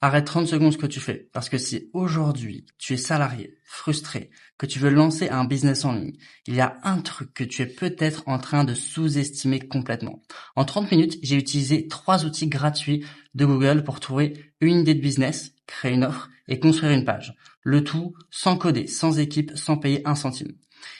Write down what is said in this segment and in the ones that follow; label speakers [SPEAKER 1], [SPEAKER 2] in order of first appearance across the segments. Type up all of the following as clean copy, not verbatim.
[SPEAKER 1] Arrête 30 secondes ce que tu fais, parce que si aujourd'hui tu es salarié, frustré, que tu veux lancer un business en ligne, il y a un truc que tu es peut-être en train de sous-estimer complètement. En 30 minutes, j'ai utilisé 3 outils gratuits de Google pour trouver une idée de business, créer une offre et construire une page. Le tout sans coder, sans équipe, sans payer un centime.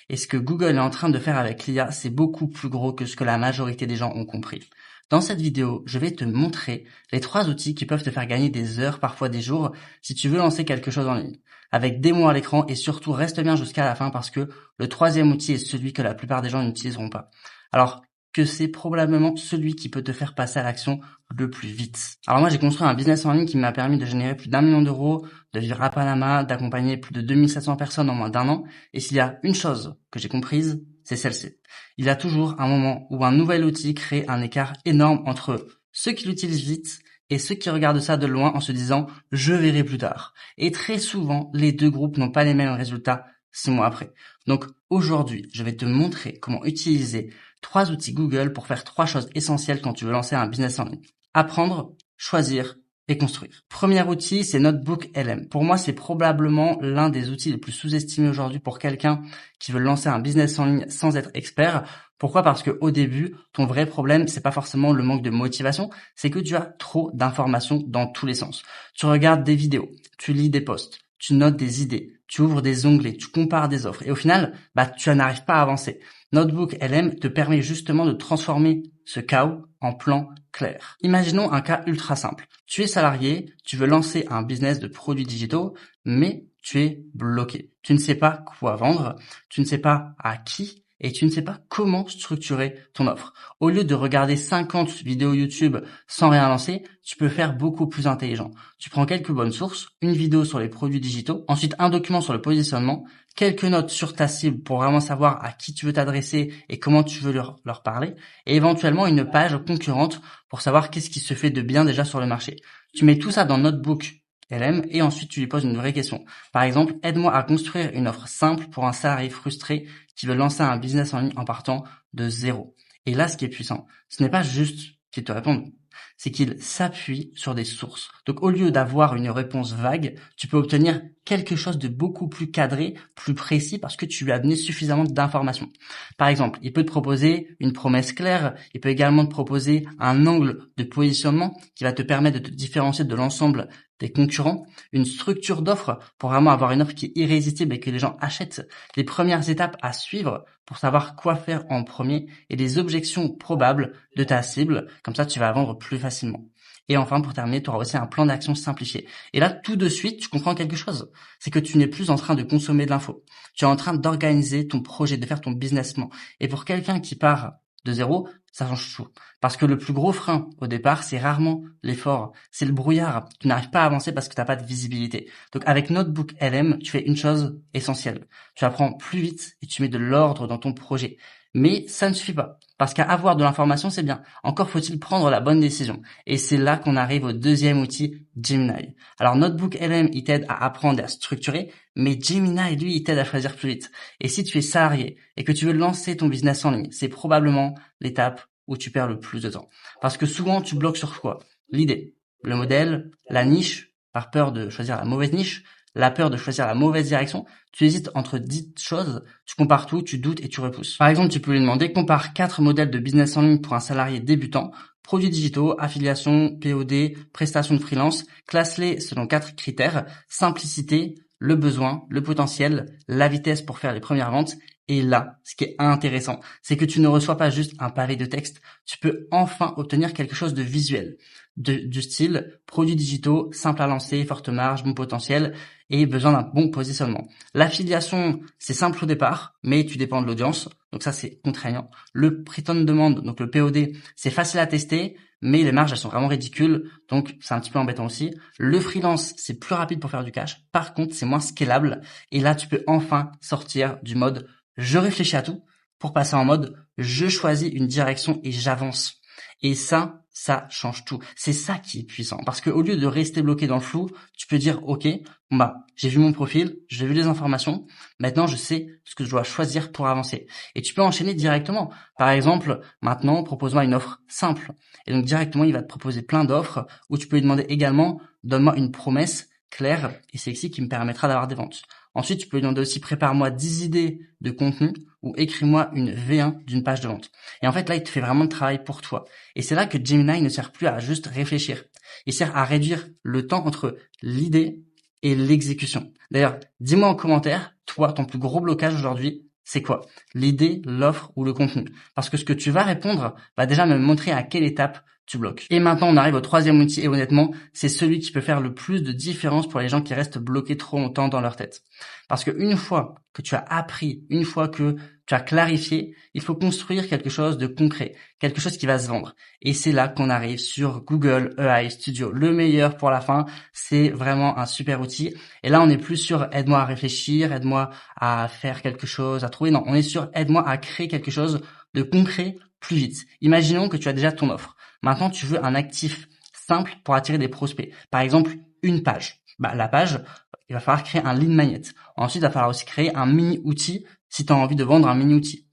[SPEAKER 1] Et ce que Google est en train de faire avec l'IA, c'est beaucoup plus gros que ce que la majorité des gens ont compris. Dans cette vidéo, je vais te montrer les 3 outils qui peuvent te faire gagner des heures, parfois des jours, si tu veux lancer quelque chose en ligne. Avec des mots à l'écran et surtout reste bien jusqu'à la fin parce que le 3e outil est celui que la plupart des gens n'utiliseront pas. Alors que c'est probablement celui qui peut te faire passer à l'action le plus vite. Alors moi j'ai construit un business en ligne qui m'a permis de générer plus d'1 million d'euros, de vivre à Panama, d'accompagner plus de 2700 personnes en moins d'1 an. Et s'il y a une chose que j'ai comprise, c'est celle-ci. Il y a toujours un moment où un nouvel outil crée un écart énorme entre ceux qui l'utilisent vite et ceux qui regardent ça de loin en se disant « je verrai plus tard ». Et très souvent, les deux groupes n'ont pas les mêmes résultats 6 mois après. Donc aujourd'hui, je vais te montrer comment utiliser 3 outils Google pour faire 3 choses essentielles quand tu veux lancer un business en ligne. Apprendre, choisir et construire. Premier outil, c'est Notebook LM. Pour moi, c'est probablement l'un des outils les plus sous-estimés aujourd'hui pour quelqu'un qui veut lancer un business en ligne sans être expert. Pourquoi? Parce que au début, ton vrai problème, c'est pas forcément le manque de motivation, c'est que tu as trop d'informations dans tous les sens. Tu regardes des vidéos, tu lis des posts, tu notes des idées, tu ouvres des onglets, tu compares des offres et au final, tu n'arrives pas à avancer. Notebook LM te permet justement de transformer ce chaos en plan clair. Imaginons un cas ultra simple. Tu es salarié, tu veux lancer un business de produits digitaux, mais tu es bloqué. Tu ne sais pas quoi vendre, tu ne sais pas à qui et tu ne sais pas comment structurer ton offre. Au lieu de regarder 50 vidéos YouTube sans rien lancer, tu peux faire beaucoup plus intelligent. Tu prends quelques bonnes sources, une vidéo sur les produits digitaux, ensuite un document sur le positionnement, quelques notes sur ta cible pour vraiment savoir à qui tu veux t'adresser et comment tu veux leur parler, et éventuellement une page concurrente pour savoir qu'est-ce qui se fait de bien déjà sur le marché. Tu mets tout ça dans Notebook LM et ensuite tu lui poses une vraie question. Par exemple, aide-moi à construire une offre simple pour un salarié frustré qui veut lancer un business en ligne en partant de zéro. Et là, ce qui est puissant, ce n'est pas juste qu'il te réponde, c'est qu'il s'appuie sur des sources. Donc au lieu d'avoir une réponse vague, tu peux obtenir quelque chose de beaucoup plus cadré, plus précis parce que tu lui as donné suffisamment d'informations. Par exemple, il peut te proposer une promesse claire, il peut également te proposer un angle de positionnement qui va te permettre de te différencier de l'ensemble des concurrents, une structure d'offre pour vraiment avoir une offre qui est irrésistible et que les gens achètent, les premières étapes à suivre pour savoir quoi faire en premier et les objections probables de ta cible, comme ça tu vas vendre plus facilement. Et enfin, pour terminer, tu auras aussi un plan d'action simplifié. Et là, tout de suite, tu comprends quelque chose. C'est que tu n'es plus en train de consommer de l'info. Tu es en train d'organiser ton projet, de faire ton business plan. Et pour quelqu'un qui part de zéro, ça change tout. Parce que le plus gros frein au départ, c'est rarement l'effort, c'est le brouillard. Tu n'arrives pas à avancer parce que tu n'as pas de visibilité. Donc avec Notebook LM, tu fais une chose essentielle. Tu apprends plus vite et tu mets de l'ordre dans ton projet. Mais ça ne suffit pas. Parce qu'à avoir de l'information, c'est bien. Encore faut-il prendre la bonne décision. Et c'est là qu'on arrive au 2e outil, Gemini. Alors Notebook LM, il t'aide à apprendre et à structurer, mais Gemini, lui, il t'aide à choisir plus vite. Et si tu es salarié et que tu veux lancer ton business en ligne, c'est probablement l'étape où tu perds le plus de temps. Parce que souvent, tu bloques sur quoi? L'idée, le modèle, la niche, par peur de choisir la mauvaise niche, la peur de choisir la mauvaise direction, tu hésites entre 10 choses, tu compares tout, tu doutes et tu repousses. Par exemple, tu peux lui demander, compare 4 modèles de business en ligne pour un salarié débutant, produits digitaux, affiliation, POD, prestations de freelance, classe-les selon 4 critères, simplicité, le besoin, le potentiel, la vitesse pour faire les premières ventes. Et là, ce qui est intéressant, c'est que tu ne reçois pas juste un pavé de texte, tu peux enfin obtenir quelque chose de visuel, du style produits digitaux, simple à lancer, forte marge, bon potentiel et besoin d'un bon positionnement. L'affiliation, c'est simple au départ, mais tu dépends de l'audience, donc ça c'est contraignant. Le prix de demande, donc le POD, c'est facile à tester, mais les marges elles sont vraiment ridicules, donc c'est un petit peu embêtant aussi. Le freelance, c'est plus rapide pour faire du cash, par contre c'est moins scalable, et là tu peux enfin sortir du mode je réfléchis à tout pour passer en mode je choisis une direction et j'avance. Et ça, ça change tout. C'est ça qui est puissant. Parce que au lieu de rester bloqué dans le flou, tu peux dire, OK, bon bah, j'ai vu mon profil, j'ai vu les informations. Maintenant, je sais ce que je dois choisir pour avancer. Et tu peux enchaîner directement. Par exemple, maintenant, propose-moi une offre simple. Et donc, directement, il va te proposer plein d'offres où tu peux lui demander également, donne-moi une promesse claire et sexy qui me permettra d'avoir des ventes. Ensuite, tu peux lui demander aussi, prépare-moi 10 idées de contenu ou écris-moi une V1 d'une page de vente. Et en fait, là, il te fait vraiment le travail pour toi. Et c'est là que Gemini ne sert plus à juste réfléchir. Il sert à réduire le temps entre l'idée et l'exécution. D'ailleurs, dis-moi en commentaire, toi, ton plus gros blocage aujourd'hui, c'est quoi? L'idée, l'offre ou le contenu? Parce que ce que tu vas répondre va déjà me montrer à quelle étape tu bloques. Et maintenant, on arrive au troisième outil et honnêtement, c'est celui qui peut faire le plus de différence pour les gens qui restent bloqués trop longtemps dans leur tête. Parce que une fois que tu as appris, une fois que tu as clarifié, il faut construire quelque chose de concret, quelque chose qui va se vendre. Et c'est là qu'on arrive sur Google AI Studio. Le meilleur pour la fin, c'est vraiment un super outil. Et là, on n'est plus sur aide-moi à réfléchir, aide-moi à faire quelque chose, à trouver. Non, on est sur aide-moi à créer quelque chose de concret plus vite. Imaginons que tu as déjà ton offre. Maintenant, tu veux un actif simple pour attirer des prospects. Par exemple, une page. La page, il va falloir créer un lead magnet. Ensuite, il va falloir aussi créer un mini-outil si tu as envie de vendre un mini-outil.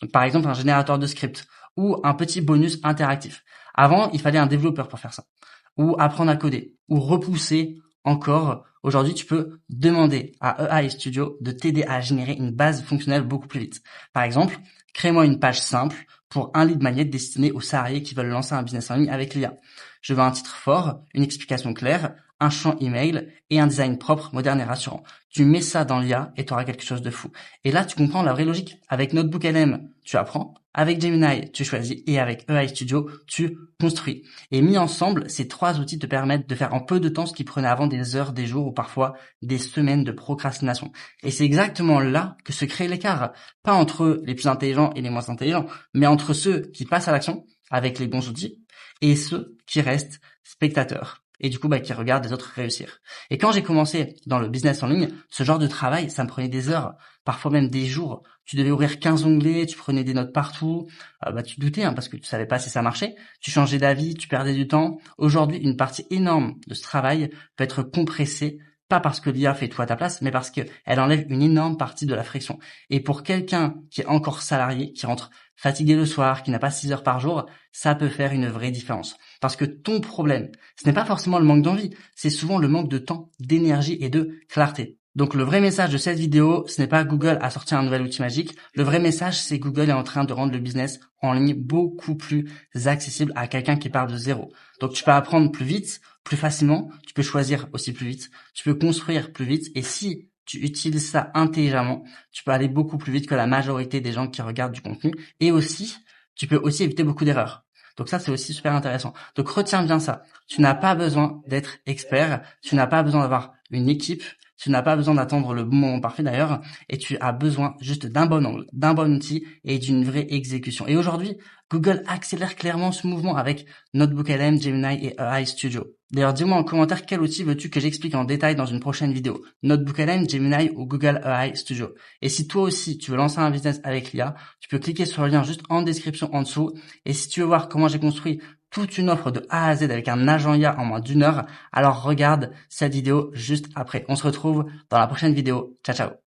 [SPEAKER 1] Donc, par exemple, un générateur de script ou un petit bonus interactif. Avant, il fallait un développeur pour faire ça. Ou apprendre à coder. Ou repousser encore. Aujourd'hui, tu peux demander à AI Studio de t'aider à générer une base fonctionnelle beaucoup plus vite. Par exemple, crée-moi une page simple pour un lead magnet destiné aux salariés qui veulent lancer un business en ligne avec l'IA. Je veux un titre fort, une explication claire, un champ email et un design propre, moderne et rassurant. Tu mets ça dans l'IA et tu auras quelque chose de fou. Et là, tu comprends la vraie logique. Avec Notebook LM, tu apprends. Avec Gemini, tu choisis. Et avec AI Studio, tu construis. Et mis ensemble, ces trois outils te permettent de faire en peu de temps ce qui prenait avant des heures, des jours ou parfois des semaines de procrastination. Et c'est exactement là que se crée l'écart. Pas entre les plus intelligents et les moins intelligents, mais entre ceux qui passent à l'action avec les bons outils et ceux qui restent spectateurs. Et du coup, qui regardent les autres réussir. Et quand j'ai commencé dans le business en ligne, ce genre de travail, ça me prenait des heures, parfois même des jours. Tu devais ouvrir 15 onglets, tu prenais des notes partout. Tu te doutais, parce que tu savais pas si ça marchait. Tu changeais d'avis, tu perdais du temps. Aujourd'hui, une partie énorme de ce travail peut être compressée, pas parce que l'IA fait tout à ta place, mais parce qu'elle enlève une énorme partie de la friction. Et pour quelqu'un qui est encore salarié, qui rentre fatigué le soir, qui n'a pas 6 heures par jour, ça peut faire une vraie différence. Parce que ton problème, ce n'est pas forcément le manque d'envie, c'est souvent le manque de temps, d'énergie et de clarté. Donc le vrai message de cette vidéo, ce n'est pas Google a sorti un nouvel outil magique. Le vrai message, c'est Google est en train de rendre le business en ligne beaucoup plus accessible à quelqu'un qui part de zéro. Donc tu peux apprendre plus vite, plus facilement, tu peux choisir aussi plus vite, tu peux construire plus vite et si tu utilises ça intelligemment, tu peux aller beaucoup plus vite que la majorité des gens qui regardent du contenu et aussi, tu peux aussi éviter beaucoup d'erreurs. Donc ça, c'est aussi super intéressant. Donc retiens bien ça. Tu n'as pas besoin d'être expert, tu n'as pas besoin d'avoir une équipe, tu n'as pas besoin d'attendre le bon moment parfait d'ailleurs, et tu as besoin juste d'un bon angle, d'un bon outil et d'une vraie exécution. Et aujourd'hui, Google accélère clairement ce mouvement avec Notebook LM, Gemini et AI Studio. D'ailleurs, dis-moi en commentaire quel outil veux-tu que j'explique en détail dans une prochaine vidéo. Notebook LM, Gemini ou Google AI Studio. Et si toi aussi tu veux lancer un business avec l'IA, tu peux cliquer sur le lien juste en description en dessous. Et si tu veux voir comment j'ai construit toute une offre de A à Z avec un agent IA en moins d'1 heure, alors regarde cette vidéo juste après. On se retrouve dans la prochaine vidéo. Ciao, ciao.